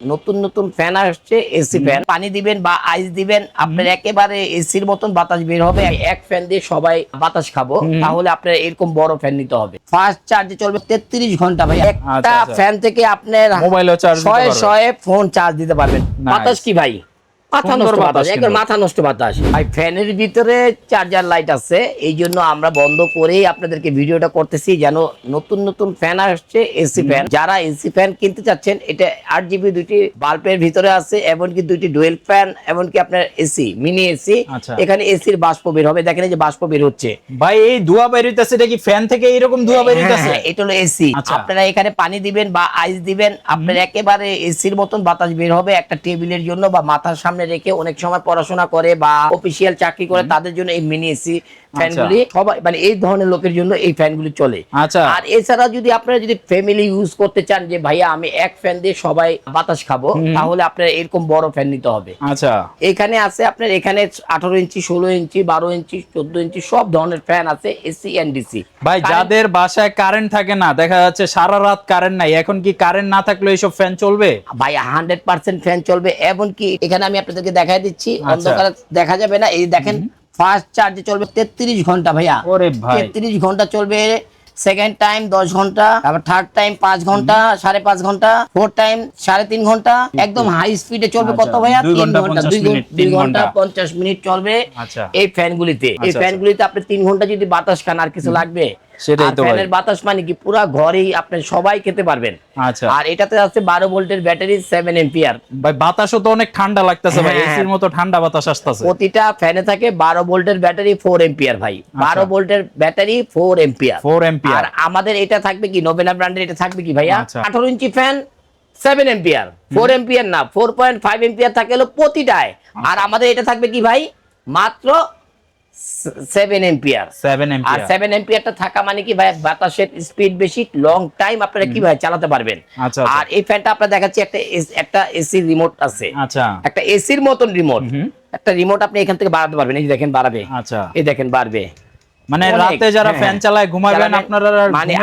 নতুন নতুন ফ্যান আসছে, এসি ফ্যান। পানি দিবেন বা আইস দিবেন, আপনার একেবারে এসির মতন বাতাস বের হবে। এক ফ্যান দিয়ে সবাই বাতাস খাবো, তাহলে আপনার এরকম বড় ফ্যান নিতে হবে। ফাস্ট চার্জে চলবে 33 ঘন্টা ভাই। একটা ফ্যান থেকে আপনার মোবাইলও চার্জ দিতে পারবেন, ফোন চার্জ দিতে পারবেন। বাতাস কি ভাই, মাথা নষ্ট বাতাস, একবার মাথা নষ্ট বাতাস ভাই। ফ্যানের ভিতরে চার্জার লাইট আছে, এই জন্য আমরা বন্ধ করেই আপনাদেরকে ভিডিওটা করতেছি, যেন নতুন নতুন ফ্যান আসছে এসি ফ্যান। যারা এসি ফ্যান কিনতে চাচ্ছেন, এটা 8GB দুইটি বাল্বের ভিতরে আছে, এমনকি দুইটি ডুয়েল ফ্যান, এমনকি আপনার এসি মিনি এসি। এখানে এসির বাষ্প বের হবে, দেখেন এই যে বাষ্প বের হচ্ছে ভাই। এই ধোঁয়া বের হইতাছে, এটা কি ফ্যান থেকে এরকম ধোঁয়া বের হইতাছে? এটা হলো এসি। আপনারা এখানে পানি দিবেন বা আইস দিবেন, আপনার একেবারে এসির মতন বাতাস বের হবে। একটা টেবিলের জন্য বা মাথার সামনে রেখে অনেক সময় পড়াশোনা করে বা অফিসিয়াল চাকরি করে, তাদের জন্য এই মিনি এসি ফ্যানগুলি সবাই, মানে এই ধরনের লোকের জন্য এই ফ্যানগুলি চলে। আর এছাড়া যদি আপনারা যদি ফ্যামিলি ইউজ করতে চান, যে ভাইয়া আমি এক ফ্যান দিয়ে সবাই বাতাস খাবো, তাহলে আপনার এরকম বড় ফ্যান নিতে হবে। এখানে আছে আপনার, এখানে 18 ইঞ্চি, 16 ইঞ্চি, 12 ইঞ্চি, 14 ইঞ্চি সব ধরনের ফ্যান আছে, এসি এন্ড ডিসি। ভাই যাদের বাসায় কারেন্ট থাকে না, দেখা যাচ্ছে সারা রাত কারেন্ট নাই, এখন কি কারেন্ট না থাকলে এইসব ফ্যান চলবে? ভাই 100% ফ্যান চলবে। এমনকি এখানে আমি আপনাদেরকে দেখাই দিচ্ছি, অন্ধকারে দেখা যাবে না। এই দেখেন, ফার্স্ট চার্জে চলবে 33 ঘন্টা ভাইয়া। 33 ঘন্টা চলবে। সেকেন্ড টাইম 10 ঘন্টা, আবার থার্ড টাইম 5 ঘন্টা, 5.5 ঘন্টা, ফোর্থ টাইম 3.5 ঘন্টা। একদম হাই স্পিডে চলবে কত ভাইয়া? 3 ঘন্টা, 2 ঘন্টা 50 মিনিট চলবে এই ফ্যানগুলিতে। এই ফ্যানগুলিতে আপনি 3 ঘন্টা যদি বাতাস খান, আর কিছু লাগবে? সেটাই তো। ফ্যানের বাতাস মানে কি পুরো ঘরেই আপনি সবাই খেতে পারবেন। আর এটাতে আছে 12 ভোল্টের ব্যাটারি, 7 এম্পিয়ার। ভাই বাতাসও তো অনেক ঠান্ডা লাগতেছে ভাই, এসির মতো ঠান্ডা বাতাস আসতেছে। প্রতিটা ফ্যানে থাকে 12 ভোল্টের ব্যাটারি, 4 এম্পিয়ার ভাই। 12 ভোল্টের ব্যাটারি, 4 এম্পিয়ার। আর আমাদের এটা থাকবে কি, নোবেনা ব্র্যান্ডের এটা থাকবে কি ভাইয়া, 18 ইঞ্চি ফ্যান, 7 এম্পিয়ার। 4 এম্পিয়ার না, 4.5 এম্পিয়ার থাকে হলো প্রতিটায়। আর আমাদের এটা থাকবে কি ভাই, মাত্র 7 এম্পিয়ার। আর 7 এম্পিয়ারটা থাকা মানে কি ভাই, বাতাসের স্পিড বেশি, লং টাইম আপনারা কি ভাই চালাতে পারবেন। আর এই ফ্যানটা আপনারা দেখাচ্ছি, একটা এসি রিমোট আছে, একটা এসির মতন রিমোট। একটা রিমোট আপনি এখান থেকে বাড়াতে পারবেন, এই যে দেখেন বাড়াবে, এই দেখেন বাড়বে। মানে রাতে যারা ফ্যান চালায় ঘুমাবেন, আপনারা মানে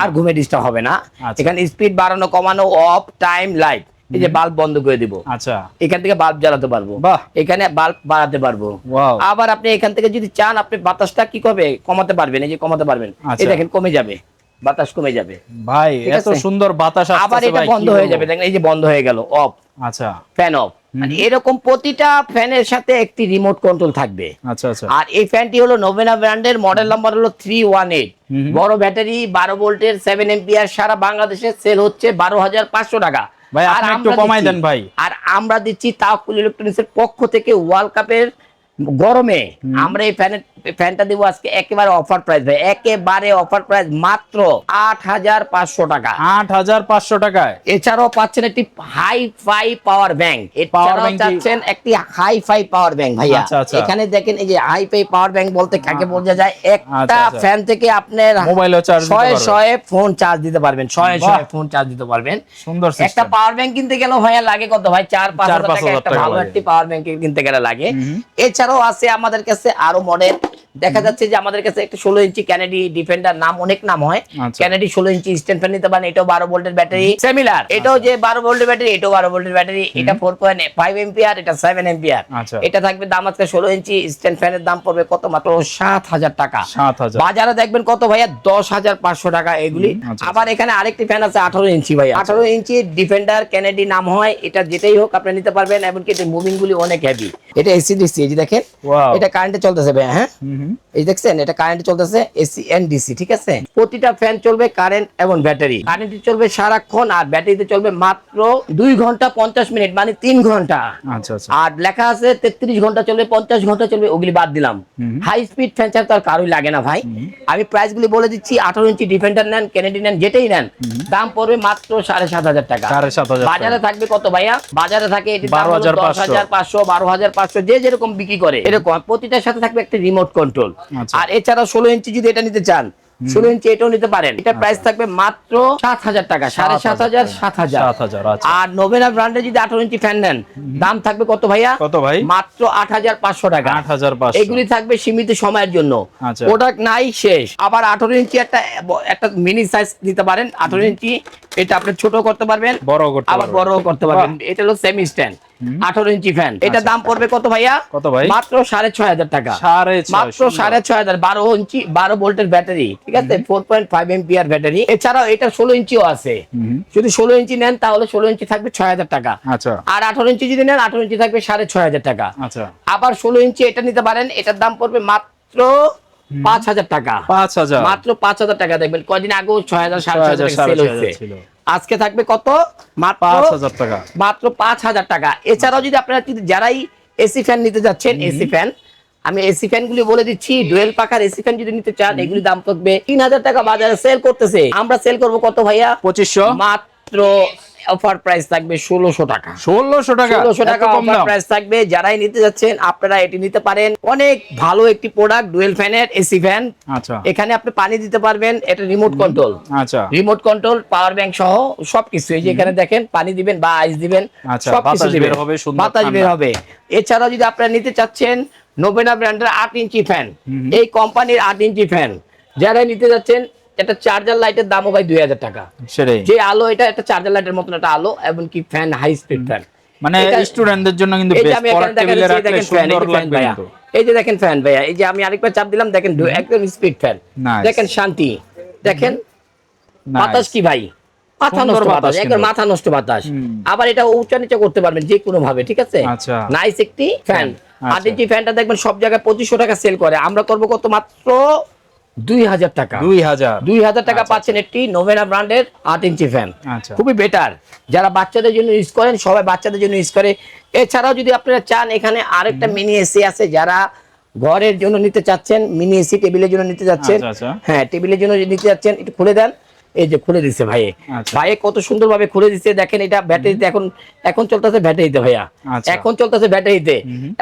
আর ঘুমে ডিস্টার্ব হবে না। এখানে স্পিড বাড়ানো কমানো, অফ টাইম, লাইট, এই যে বাল্ব বন্ধ করে দিব, এখান থেকে বাল্ব জ্বালাতে পারবো, এখানে বাল্ব বাড়াতে পারবো। আবার আপনি এখান থেকে যদি চান, আপনি বাতাসটা কি করবে, কমাতে পারবেন, এই যে কমাতে পারবেন, এই দেখেন কমে যাবে, বাতাস কমে যাবে ভাই। এত সুন্দর বাতাস আসছে। আবার এটা বন্ধ হয়ে যাবে, দেখেন এই যে বন্ধ হয়ে গেল, অফ। Fan of. মানে এরকম প্রতিটা ফ্যানের সাথে একটি রিমোট কন্ট্রোল থাকবে। আর এই ফ্যানটি হলো নোবেনা ব্র্যান্ডের, মডেল নাম্বার হলো 318। বড় ব্যাটারি, 12 ভোল্টের, 7 এম্পিয়ার। সারা বাংলাদেশে সেল হচ্ছে 12,500 টাকা। আর আমরা দিচ্ছি তাওয়াক্কুল ইলেকট্রনিক্স এর পক্ষ থেকে ওয়ার্ল্ড কাপের গরমে আমরা এই ফ্যানটা দিব আজকে একেবারে অফার প্রাইস ভাই, একেবারে অফার প্রাইস, মাত্র 8,500 টাকা। 8,500 টাকায়। এছাড়াও পাচ্ছেন একটি হাই-ফাই পাওয়ার ব্যাংক। এছাড়াও পাচ্ছেন একটি হাই-ফাই পাওয়ার ব্যাংক ভাইয়া। এখানে দেখেন, এই যে হাই-ফাই পাওয়ার ব্যাংক বলতে কাকে বোঝা যায়, একটা ফ্যান থেকে আপনার মোবাইলও চার্জ শয়ে ফোন চার্জ দিতে পারবেন, শয়ে ফোন চার্জ দিতে পারবেন। সুন্দর। একটা পাওয়ার ব্যাংক কিনতে গেলে ভাইয়া লাগে কত ভাই, 4-5 হাজার টাকা একটা ভালো একটি পাওয়ার ব্যাংক কিনতে গেলে লাগে। এছাড়াও আছে আমাদের কাছে আরো মডেল, দেখা যাচ্ছে যে আমাদের কাছে একটা 16 ইঞ্চি ক্যানেডি ডিফেন্ডার, নাম অনেক নাম হয়, ক্যানেডি 16 ইঞ্চি স্ট্যান্ড ফ্যান নিতে পারেন। এটাও 12 ভোল্টের ব্যাটারি, সিমিলার। এটাও যে 12 ভোল্টের ব্যাটারি, এটাও 12 ভোল্টের ব্যাটারি। এটা 4.5 এম্পিয়ার, এটা 7 এম্পিয়ার। এটা থাকবে দাম আজকে 16 ইঞ্চি স্ট্যান্ড ফ্যানের দাম পড়বে কত, মাত্র 7,000 টাকা। বাজারে দেখবেন কত ভাইয়া, 10,500 টাকা এগুলি। আবার এখানে আরেকটি ফ্যান আছে 18 ইঞ্চি ভাইয়া, 18 ইঞ্চি ডিফেন্ডার ক্যানেডি নাম হয়। এটা যেটাই হোক আপনি নিতে পারবেন, এমনকি এটা মুভিং গুলি অনেক হেভি। এটা এসি ডিসি, এই যে দেখেন, এটা কারেন্টে চলতেছে ভাই। হ্যাঁ, এই দেখছেন, এটা কারেন্টে চলতেছে, এসি এন্ড ডিসি, ঠিক আছে। প্রতিটা ফ্যান চলবে কারেন্ট এবং ব্যাটারি। কারেন্টে চলবে সারাক্ষণ, আর ব্যাটারিতে চলবে মাত্র 2 ঘন্টা 50 মিনিট, মানে 3 ঘন্টা। আর লেখা আছে 33 ঘন্টা চলবে, 50 ঘন্টা চলবে, ওগুলি বাদ দিলাম। হাই স্পিড ফ্যান ছাড়া তো আর কারোই লাগে না ভাই। আমি প্রাইস গুলি বলে দিচ্ছি, 18 ইঞ্চি ডিফেন্ডার নেন, ক্যানেডি নেন, যেটাই নেন, দাম পড়বে মাত্র 7,500 টাকা। বাজারে থাকবে কত ভাইয়া, বাজারে থাকে 10,500, 12,500, যে যেরকম বিক্রি করে এরকম। প্রতিটার সাথে থাকবে একটা রিমোট কন্ট্রোল। আর এছাড়া 16 ইঞ্চি যদি এটা নিতে চান, 16 ইঞ্চি এটাও নিতে পারেন। এটা প্রাইস থাকবে মাত্র 7,000 টাকা, 7,500 7,000। 7,000 আচ্ছা। আর নোভেনা ব্র্যান্ডের যদি 18 ইঞ্চি ফ্যান নেন দাম থাকবে কত ভাইয়া? কত ভাই? মাত্র 8,500 টাকা। 8,500। এগুলি থাকবে সীমিত সময়ের জন্য, আচ্ছা। প্রোডাক্ট নাই শেষ। আবার 18 ইঞ্চি একটা মিনি সাইজ নিতে পারেন, 18 ইঞ্চি এটা আপনি ছোট করতে পারবেন, বড় করতে আবার পারবেন। বড় করতে পারবেন। এটা হলো সেমি স্ট্যান্ড 18 ইঞ্চি ফ্যান। এটা দাম পড়বে কত ভাইয়া? কত ভাই? মাত্র 6,500 টাকা। 6,500 মাত্র 6,500। 12 ইঞ্চি 12 ভোল্টের ব্যাটারি, ঠিক আছে, 4.5 এম্পিয়ার ব্যাটারি। এছাড়াও এটা 16 ইঞ্চিও আছে। যদি 16 ইঞ্চি নেন তাহলে 16 ইঞ্চি থাকবে 6,000 টাকা। আচ্ছা। আর 18 ইঞ্চি যদি নেন 18 ইঞ্চি থাকবে 6,500 টাকা। আচ্ছা। আবার 16 ইঞ্চি এটা নিতে পারেন, এটার দাম পড়বে মাত্র 5,000 টাকা। 5,000 মাত্র 5,000 টাকা। দেখবেন কয়দিন আগেও 6,000 7,500 সেল হচ্ছে। আজকে থাকবে কত? মাত্র 5,000 টাকা। মাত্র 5,000 টাকা। এছাড়াও যদি আপনারা যারাই এসি ফ্যান নিতে যাচ্ছেন, এসি ফ্যান, আমি এসি ফ্যান গুলি বলে দিচ্ছি, ডুয়েল পাখার এসি ফ্যান যদি নিতে চান এগুলি দাম থাকবে 3,000 টাকা। বাজারে সেল করতেছে, আমরা সেল করব কত ভাইয়া? 2500। মাত্র অফার প্রাইস থাকবে 1,600 টাকা। 1,600 টাকা। 1,600 টাকা অফার প্রাইস থাকবে। যারাই নিতে যাচ্ছেন আপনারা এটি নিতে পারেন। অনেক ভালো একটি প্রোডাক্ট, ডুয়েল ফ্যানের এসি ফ্যান। আচ্ছা। এখানে আপনি পানি দিতে পারবেন, এটা রিমোট কন্ট্রোল। আচ্ছা। রিমোট কন্ট্রোল, পাওয়ার ব্যাংক সহ সবকিছু। এই যে এখানে দেখেন পানি দিবেন বা আইস দিবেন, আচ্ছা, সবকিছু বাতাস দিবেন, বের হবে, সুন্দর বাতাস বের ঠান্ডা। হবে। এছাড়াও যদি আপনারা নিতে চাচ্ছেন নোভেনা ব্র্যান্ডের 8 ইঞ্চি ফ্যান, এই কোম্পানির 8 ইঞ্চি ফ্যান যারাই নিতে যাচ্ছেন, এটা চার্জার লাইটের দামও ভাই 2,000 টাকা। সেটাই। যে আলো, এটা একটা চার্জার লাইটের মতন একটা আলো, এবং কি ফ্যান হাই স্পিড ফ্যান, মানে স্টুডেন্টদের জন্য কিন্তু এই যে বেস্ট। আমি পড়ার এখানে দেখেন, টেবিলে এই যে রাখলে দেখেন ফ্যান, এই সুন্দর যে ফ্যান লাগবে ভাইয়া, কিন্তু। এই যে দেখেন ফ্যান ভাইয়া, এই যে আমি আরেকবার চাপ দিলাম, দেখেন একদম স্পিড ফ্যান। Nice. দেখেন শান্তি, দেখেন Nice. বাতাস কি ভাই, মাথা সুন্দর নষ্ট বাতাস বাতাস, একদম কিন্তু। মাথা নষ্ট বাতাস। আবার এটা উঁচা নিচে করতে পারবেন যে কোনো ভাবে, ঠিক আছে। আচ্ছা। নাইস একটি ফ্যান। আচ্ছা। 8 ইঞ্চি ফ্যানটা দেখবেন সব জায়গায় 2,500 টাকা সেল করে, আমরা করব কত? মাত্র 2,000 টাকা। 2,000। 2,000 টাকা আচ্ছা, পাচ্ছেন একটি নোভেনা ব্র্যান্ডের 8 ইঞ্চি ফ্যান। আচ্ছা। খুবই বেটার, যারা বাচ্চাদের জন্য ইউজ করেন সবাই বাচ্চাদের জন্য ইউজ করে। এছাড়াও যদি আপনারা চান, এখানে আরেকটা মিনি এসি আছে, যারা ঘরের জন্য নিতে চাচ্ছেন, মিনি এসি টেবিলের জন্য নিতে যাচ্ছেন, আচ্ছা, আচ্ছা। হ্যাঁ টেবিলের জন্য যদি নিতে যাচ্ছেন, একটু খুলে দেন। এই যে খুলে দিচ্ছে ভাই, আচ্ছা। ভাই কত সুন্দর ভাবে খুলে দিচ্ছে। দেখেন এটা ব্যাটারিতে, এখন চলতেছে ব্যাটারিতে ভাইয়া, আচ্ছা। এখন চলতেছে ব্যাটারিতে।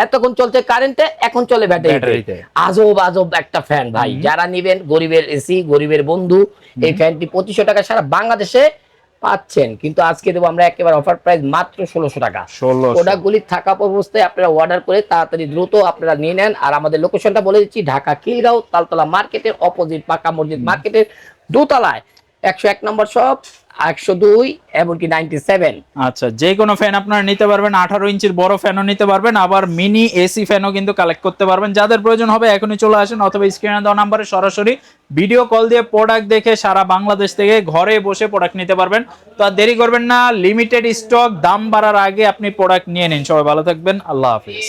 এতক্ষণ চলছে কারেন্টে, এখন চলে ব্যাটারিতে। ব্যাটারিতে। আজব আজব একটা ফ্যান ভাই। যারা নিবেন, গরিবের এসি, গরিবের বন্ধু, এই ফ্যানটি 2,500 টাকা সারা বাংলাদেশে পাচ্ছেন। কিন্তু আজকে দেবো আমরা একেবারে অফার প্রাইস মাত্র 1,600 টাকা। 1,600। প্রোডাক্টগুলি থাকা অবস্থায় আপনারা অর্ডার করে তাড়াতাড়ি দ্রুত আপনারা নিয়ে নেন। আর আমাদের লোকেশনটা বলে দিচ্ছি, ঢাকা খিলগাঁও তালতলা মার্কেটের অপোজিট পাকা মসজিদ মার্কেটের দোতলায় 101 নম্বর শপ, 102 এমনকি 97। আচ্ছা, যে কোনো ফ্যান আপনারা নিতে পারবেন। 18 ইঞ্চির বড় ফ্যানও নিতে পারবেন, আবার মিনি এসি ফ্যানও কিন্তু কালেক্ট করতে পারবেন। যাদের প্রয়োজন হবে এখনই চলে আসেন, অথবা স্ক্রিনে দেওয়া নাম্বারে সরাসরি ভিডিও কল দিয়ে প্রোডাক্ট দেখে সারা বাংলাদেশ থেকে ঘরে বসে প্রোডাক্ট নিতে পারবেন। তো আর দেরি করবেন না, লিমিটেড স্টক, দাম বাড়ার আগে আপনি প্রোডাক্ট নিয়ে নিন। সবাই ভালো থাকবেন, আল্লাহ হাফিজ।